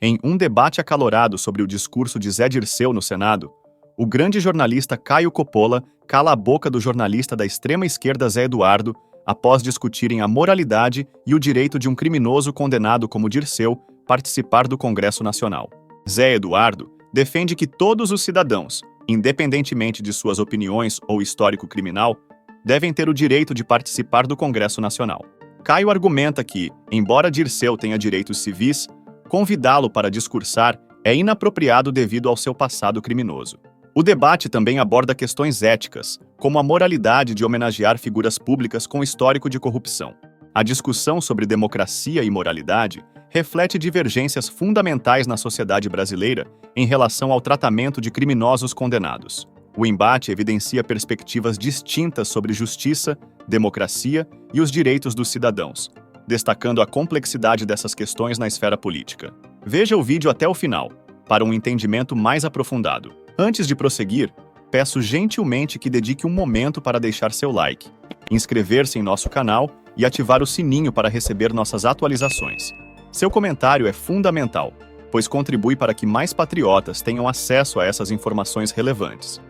Em um debate acalorado sobre o discurso de Zé Dirceu no Senado, o grande jornalista Caio Coppola cala a boca do jornalista da extrema-esquerda Zé Eduardo após discutirem a moralidade e o direito de um criminoso condenado como Dirceu participar do Congresso Nacional. Zé Eduardo defende que todos os cidadãos, independentemente de suas opiniões ou histórico criminal, devem ter o direito de participar do Congresso Nacional. Caio argumenta que, embora Dirceu tenha direitos civis, convidá-lo para discursar é inapropriado devido ao seu passado criminoso. O debate também aborda questões éticas, como a moralidade de homenagear figuras públicas com histórico de corrupção. A discussão sobre democracia e moralidade reflete divergências fundamentais na sociedade brasileira em relação ao tratamento de criminosos condenados. O embate evidencia perspectivas distintas sobre justiça, democracia e os direitos dos cidadãos, destacando a complexidade dessas questões na esfera política. Veja o vídeo até o final, para um entendimento mais aprofundado. Antes de prosseguir, peço gentilmente que dedique um momento para deixar seu like, inscrever-se em nosso canal e ativar o sininho para receber nossas atualizações. Seu comentário é fundamental, pois contribui para que mais patriotas tenham acesso a essas informações relevantes.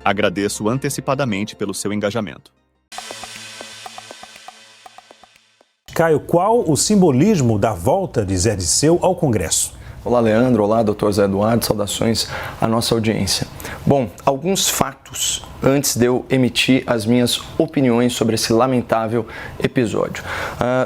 Agradeço antecipadamente pelo seu engajamento. Caio, qual o simbolismo da volta de Zé Dirceu ao Congresso? Olá, Leandro. Olá, Dr. Zé Eduardo. Saudações à nossa audiência. Bom, alguns fatos antes de eu emitir as minhas opiniões sobre esse lamentável episódio.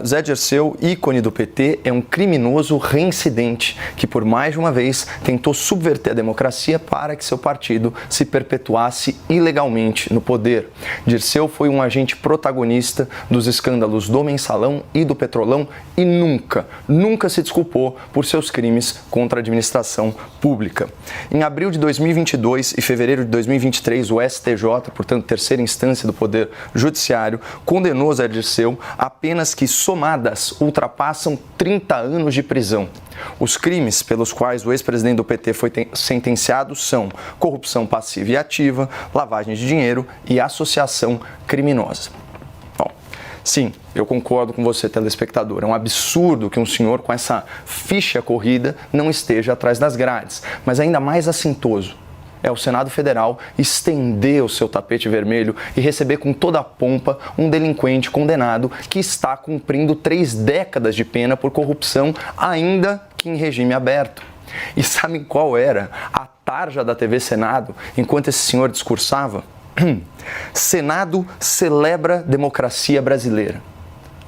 Zé Dirceu, ícone do PT, é um criminoso reincidente que, por mais de uma vez, tentou subverter a democracia para que seu partido se perpetuasse ilegalmente no poder. Dirceu foi um agente protagonista dos escândalos do Mensalão e do Petrolão e nunca se desculpou por seus crimes contra a administração pública. Em abril de 2022 e fevereiro de 2023, o STJ, portanto, terceira instância do Poder Judiciário, condenou Zé Dirceu a penas que, somadas, ultrapassam 30 anos de prisão. Os crimes pelos quais o ex-presidente do PT foi sentenciado são corrupção passiva e ativa, lavagem de dinheiro e associação criminosa. Sim, eu concordo com você, telespectador. É um absurdo que um senhor com essa ficha corrida não esteja atrás das grades. Mas ainda mais assintoso é o Senado Federal estender o seu tapete vermelho e receber com toda a pompa um delinquente condenado que está cumprindo 3 décadas de pena por corrupção, ainda que em regime aberto. E sabem qual era a tarja da TV Senado enquanto esse senhor discursava? Senado celebra democracia brasileira.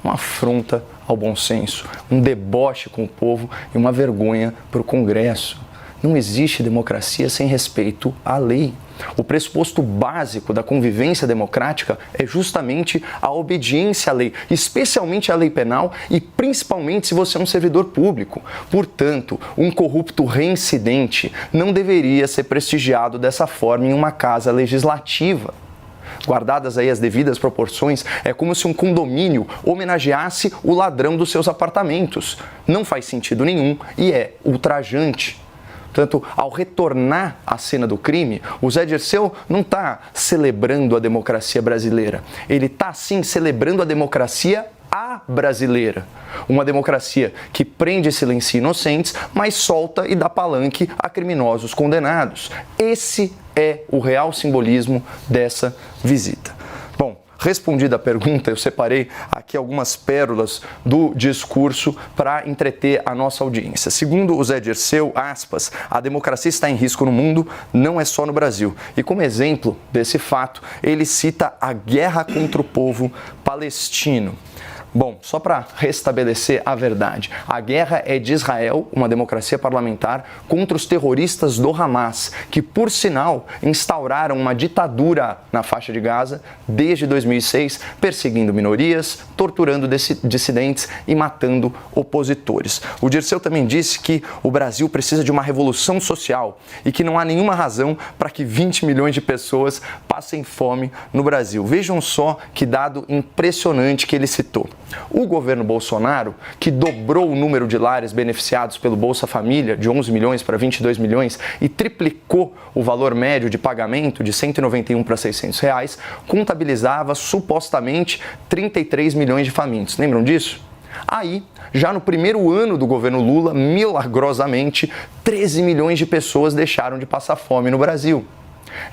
Uma afronta ao bom senso, um deboche com o povo e uma vergonha para o Congresso. Não existe democracia sem respeito à lei. O pressuposto básico da convivência democrática é justamente a obediência à lei, especialmente à lei penal e principalmente se você é um servidor público. Portanto, um corrupto reincidente não deveria ser prestigiado dessa forma em uma casa legislativa. Guardadas aí as devidas proporções, é como se um condomínio homenageasse o ladrão dos seus apartamentos. Não faz sentido nenhum e é ultrajante. Portanto, ao retornar à cena do crime, o Zé Dirceu não está celebrando a democracia brasileira. Ele está, sim, celebrando a democracia brasileira. Uma democracia que prende e silencia inocentes, mas solta e dá palanque a criminosos condenados. Esse é o real simbolismo dessa visita. Bom, respondida a pergunta, eu separei aqui algumas pérolas do discurso para entreter a nossa audiência. Segundo o Zé Dirceu, aspas, a democracia está em risco no mundo, não é só no Brasil. E como exemplo desse fato, ele cita a guerra contra o povo palestino. Bom, só para restabelecer a verdade, a guerra é de Israel, uma democracia parlamentar, contra os terroristas do Hamas, que, por sinal, instauraram uma ditadura na faixa de Gaza desde 2006, perseguindo minorias, torturando dissidentes e matando opositores. O Dirceu também disse que o Brasil precisa de uma revolução social e que não há nenhuma razão para que 20 milhões de pessoas passem fome no Brasil. Vejam só que dado impressionante que ele citou. O governo Bolsonaro, que dobrou o número de lares beneficiados pelo Bolsa Família de 11 milhões para 22 milhões e triplicou o valor médio de pagamento de 191 para 600 reais, contabilizava supostamente 33 milhões de famintos. Lembram disso? Aí, já no primeiro ano do governo Lula, milagrosamente, 13 milhões de pessoas deixaram de passar fome no Brasil.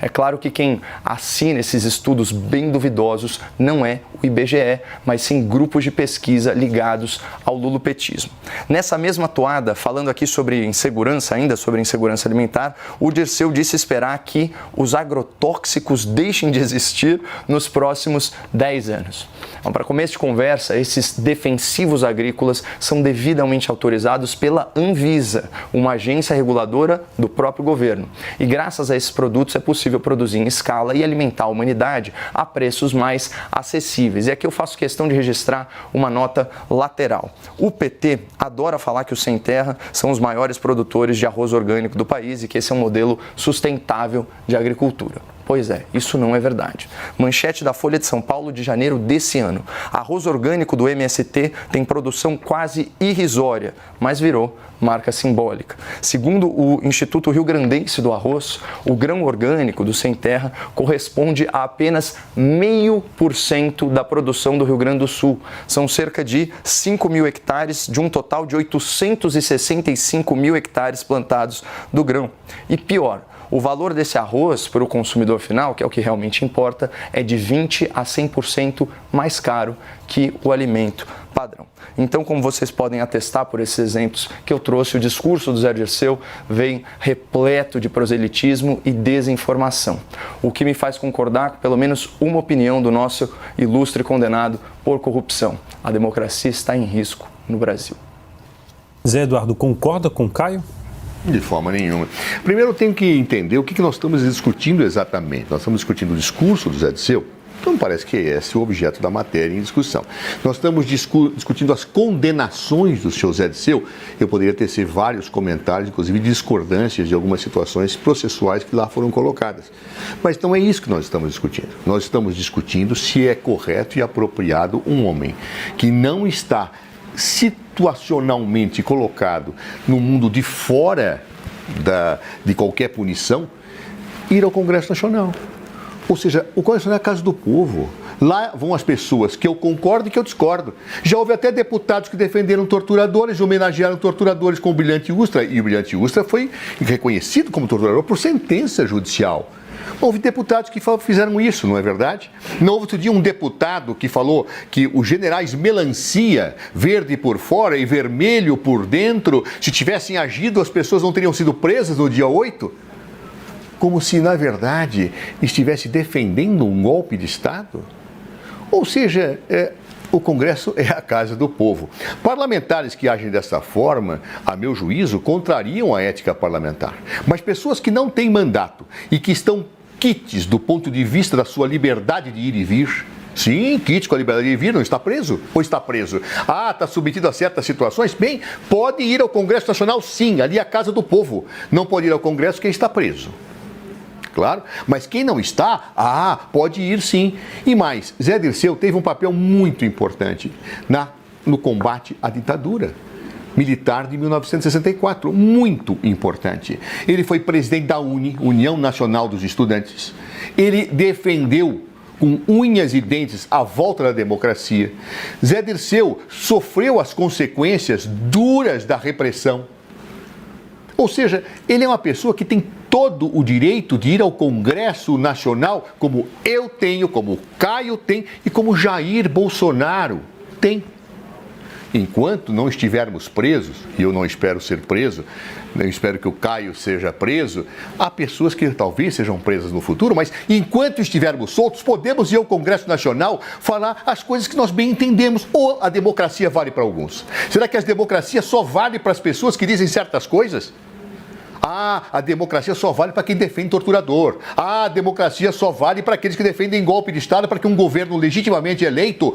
É claro que quem assina esses estudos bem duvidosos não é o IBGE, mas sim grupos de pesquisa ligados ao lulopetismo. Nessa mesma toada, falando aqui sobre insegurança, ainda sobre insegurança alimentar, o Dirceu disse esperar que os agrotóxicos deixem de existir nos próximos 10 anos. Então, para começo de conversa, esses defensivos agrícolas são devidamente autorizados pela Anvisa, uma agência reguladora do próprio governo. E graças a esses produtos é possível produzir em escala e alimentar a humanidade a preços mais acessíveis. E aqui eu faço questão de registrar uma nota lateral. O PT adora falar que os sem terra são os maiores produtores de arroz orgânico do país e que esse é um modelo sustentável de agricultura. Pois é, isso não é verdade. Manchete da Folha de São Paulo de janeiro desse ano. Arroz orgânico do MST tem produção quase irrisória, mas virou marca simbólica. Segundo o Instituto Rio-Grandense do Arroz, o grão orgânico do sem terra corresponde a apenas 0,5% da produção do Rio Grande do Sul. São cerca de 5 mil hectares de um total de 865 mil hectares plantados do grão. E pior, o valor desse arroz para o consumidor final, que é o que realmente importa, é de 20% a 100% mais caro que o alimento padrão. Então, como vocês podem atestar por esses exemplos que eu trouxe, o discurso do Zé Dirceu vem repleto de proselitismo e desinformação, o que me faz concordar com pelo menos uma opinião do nosso ilustre condenado por corrupção. A democracia está em risco no Brasil. Zé Eduardo, concorda com Caio? De forma nenhuma. Primeiro eu tenho que entender o que nós estamos discutindo exatamente. Nós estamos discutindo o discurso do Zé Dirceu. Então parece que esse é o objeto da matéria em discussão. Nós estamos discutindo as condenações do seu Zé Dirceu. Eu poderia tecer vários comentários, inclusive discordâncias de algumas situações processuais que lá foram colocadas. Mas não é isso que nós estamos discutindo. Nós estamos discutindo se é correto e apropriado um homem que não está situacionalmente colocado no mundo de fora de qualquer punição, ir ao Congresso Nacional. Ou seja, o Congresso Nacional é a casa do povo. Lá vão as pessoas que eu concordo e que eu discordo. Já houve até deputados que defenderam torturadores, homenagearam torturadores com o Brilhante Ustra, e o Brilhante Ustra foi reconhecido como torturador por sentença judicial. Houve deputados que fizeram isso, não é verdade? Não houve outro dia um deputado que falou que os generais melancia, verde por fora e vermelho por dentro, se tivessem agido, as pessoas não teriam sido presas no dia 8? Como se, na verdade, estivesse defendendo um golpe de Estado? Ou seja, o Congresso é a casa do povo. Parlamentares que agem dessa forma, a meu juízo, contrariam a ética parlamentar. Mas pessoas que não têm mandato e que estão quites do ponto de vista da sua liberdade de ir e vir, sim, quite com a liberdade de ir e vir, não está preso? Ou está preso? Ah, está submetido a certas situações? Bem, pode ir ao Congresso Nacional, sim, ali é a casa do povo. Não pode ir ao Congresso quem está preso. Claro, mas quem não está, pode ir sim. E mais, Zé Dirceu teve um papel muito importante no combate à ditadura militar de 1964, muito importante. Ele foi presidente da UNE, União Nacional dos Estudantes. Ele defendeu com unhas e dentes a volta da democracia. Zé Dirceu sofreu as consequências duras da repressão. Ou seja, ele é uma pessoa que tem todo o direito de ir ao Congresso Nacional, como eu tenho, como Caio tem e como Jair Bolsonaro tem. Enquanto não estivermos presos, e eu não espero ser preso, eu espero que o Caio seja preso, há pessoas que talvez sejam presas no futuro, mas enquanto estivermos soltos, podemos ir ao Congresso Nacional falar as coisas que nós bem entendemos. Ou a democracia vale para alguns? Será que a democracia só vale para as pessoas que dizem certas coisas? A democracia só vale para quem defende torturador. A democracia só vale para aqueles que defendem golpe de Estado para que um governo legitimamente eleito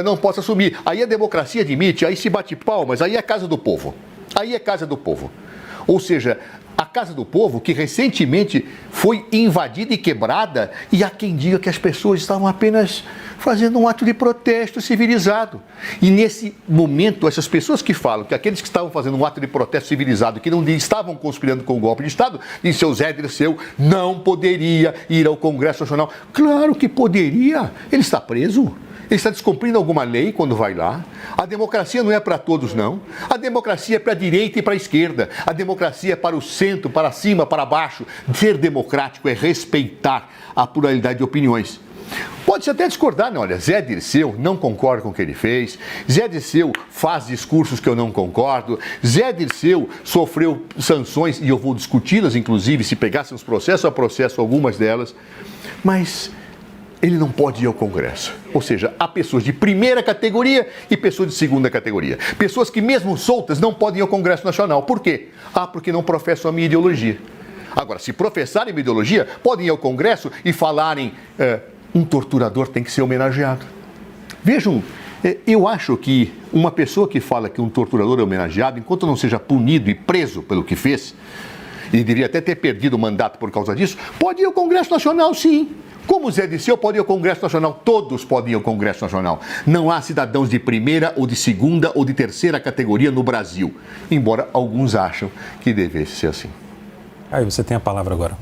não possa assumir. Aí a democracia admite, aí se bate palmas, aí é a casa do povo. Aí é casa do povo. Ou seja, a casa do povo que recentemente foi invadida e quebrada, e há quem diga que as pessoas estavam apenas fazendo um ato de protesto civilizado. E nesse momento, essas pessoas que falam que aqueles que estavam fazendo um ato de protesto civilizado, que não estavam conspirando com o golpe de Estado, e seu Zé Dirceu não poderia ir ao Congresso Nacional. Claro que poderia. Ele está preso. Ele está descumprindo alguma lei quando vai lá. A democracia não é para todos, não. A democracia é para a direita e para a esquerda. A democracia é para o centro, para cima, para baixo. Ser democrático é respeitar a pluralidade de opiniões. Pode-se até discordar, não, olha, Zé Dirceu não concorda com o que ele fez, Zé Dirceu faz discursos que eu não concordo, Zé Dirceu sofreu sanções, e eu vou discuti-las, inclusive, se pegássemos processo a processo algumas delas, mas ele não pode ir ao Congresso. Ou seja, há pessoas de primeira categoria e pessoas de segunda categoria. Pessoas que, mesmo soltas, não podem ir ao Congresso Nacional. Por quê? Porque não professam a minha ideologia. Agora, se professarem minha ideologia, podem ir ao Congresso e falarem um torturador tem que ser homenageado. Vejam, eu acho que uma pessoa que fala que um torturador é homenageado, enquanto não seja punido e preso pelo que fez, e deveria até ter perdido o mandato por causa disso, pode ir ao Congresso Nacional, sim. Como Zé Dirceu pode ir ao Congresso Nacional, todos podem ir ao Congresso Nacional. Não há cidadãos de primeira ou de segunda ou de terceira categoria no Brasil, embora alguns acham que devesse ser assim. Aí você tem a palavra agora.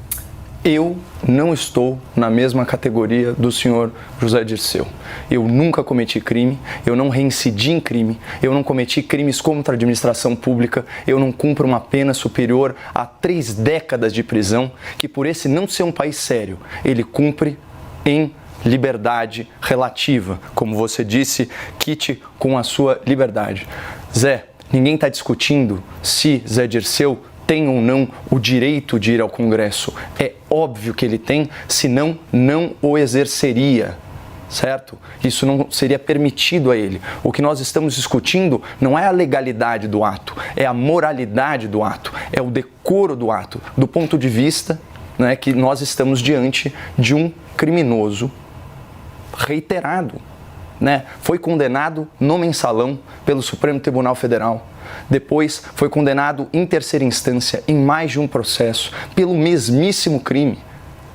Eu não estou na mesma categoria do senhor José Dirceu. Eu nunca cometi crime, eu não reincidi em crime, eu não cometi crimes contra a administração pública, eu não cumpro uma pena superior a 3 décadas de prisão, que por esse não ser um país sério, ele cumpre em liberdade relativa. Como você disse, quite com a sua liberdade. Zé, ninguém está discutindo se Zé Dirceu tem ou não o direito de ir ao Congresso. É óbvio que ele tem, senão não o exerceria, certo? Isso não seria permitido a ele. O que nós estamos discutindo não é a legalidade do ato, é a moralidade do ato, é o decoro do ato, do ponto de vista, né, que nós estamos diante de um criminoso reiterado, né? Foi condenado no mensalão pelo Supremo Tribunal Federal. Depois foi condenado em terceira instância em mais de um processo pelo mesmíssimo crime,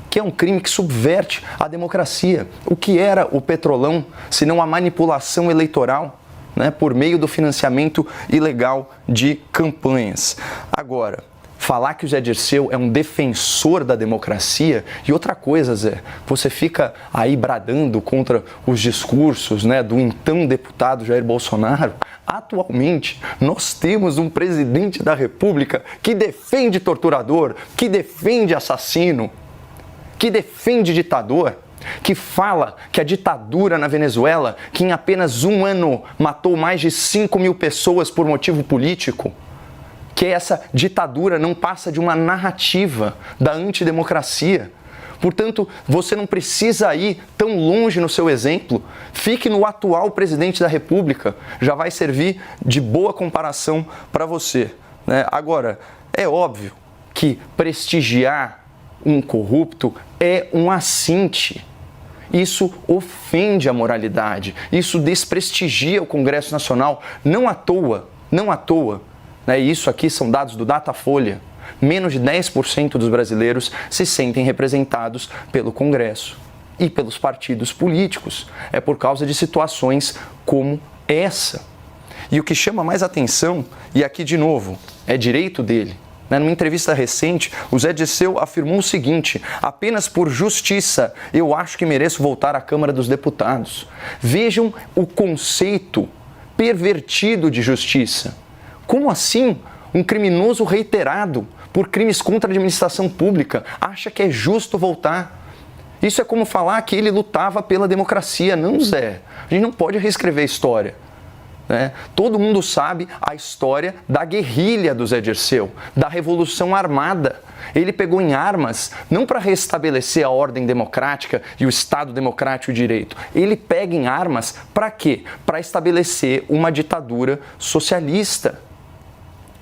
que é um crime que subverte a democracia. O que era o Petrolão, senão a manipulação eleitoral, né, por meio do financiamento ilegal de campanhas. Agora, falar que o Zé Dirceu é um defensor da democracia, e outra coisa, Zé, você fica aí bradando contra os discursos, né, do então deputado Jair Bolsonaro. Atualmente, nós temos um presidente da República que defende torturador, que defende assassino, que defende ditador, que fala que a ditadura na Venezuela, que em apenas um ano matou mais de 5 mil pessoas por motivo político, que essa ditadura não passa de uma narrativa da antidemocracia. Portanto, você não precisa ir tão longe no seu exemplo. Fique no atual presidente da República. Já vai servir de boa comparação para você, né? Agora, é óbvio que prestigiar um corrupto é um assinte. Isso ofende a moralidade. Isso desprestigia o Congresso Nacional. Não à toa, né? Isso aqui são dados do Datafolha. Menos de 10% dos brasileiros se sentem representados pelo Congresso e pelos partidos políticos. É por causa de situações como essa. E o que chama mais atenção, e aqui de novo, é direito dele. Numa entrevista recente, o Zé Dirceu afirmou o seguinte: apenas por justiça eu acho que mereço voltar à Câmara dos Deputados. Vejam o conceito pervertido de justiça. Como assim um criminoso reiterado por crimes contra a administração pública acha que é justo voltar? Isso é como falar que ele lutava pela democracia. Não, Zé. A gente não pode reescrever a história, né? Todo mundo sabe a história da guerrilha do Zé Dirceu, da Revolução Armada. Ele pegou em armas não para restabelecer a ordem democrática e o Estado democrático de direito. Ele pega em armas para quê? Para estabelecer uma ditadura socialista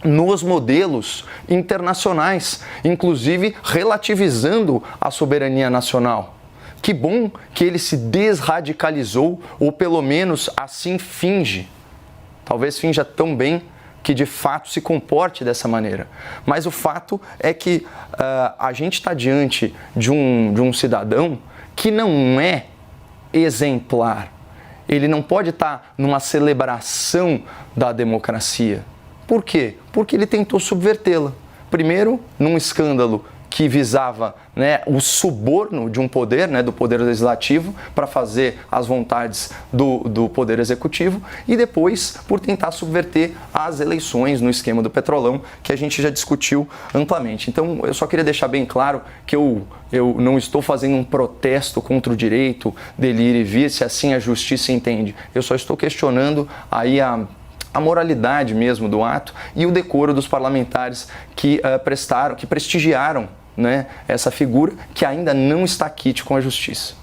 nos modelos internacionais, inclusive relativizando a soberania nacional. Que bom que ele se desradicalizou, ou pelo menos assim finge. Talvez finja tão bem que de fato se comporte dessa maneira. Mas o fato é que a gente está diante de um cidadão que não é exemplar. Ele não pode estar numa celebração da democracia. Por quê? Porque ele tentou subvertê-la. Primeiro, num escândalo que visava, né, o suborno de um poder, né, do poder legislativo, para fazer as vontades do poder executivo, e depois por tentar subverter as eleições no esquema do Petrolão, que a gente já discutiu amplamente. Então, eu só queria deixar bem claro que eu não estou fazendo um protesto contra o direito dele ir e vir, se assim a justiça entende. Eu só estou questionando aí a moralidade mesmo do ato e o decoro dos parlamentares que prestigiaram, né, essa figura que ainda não está quite com a justiça.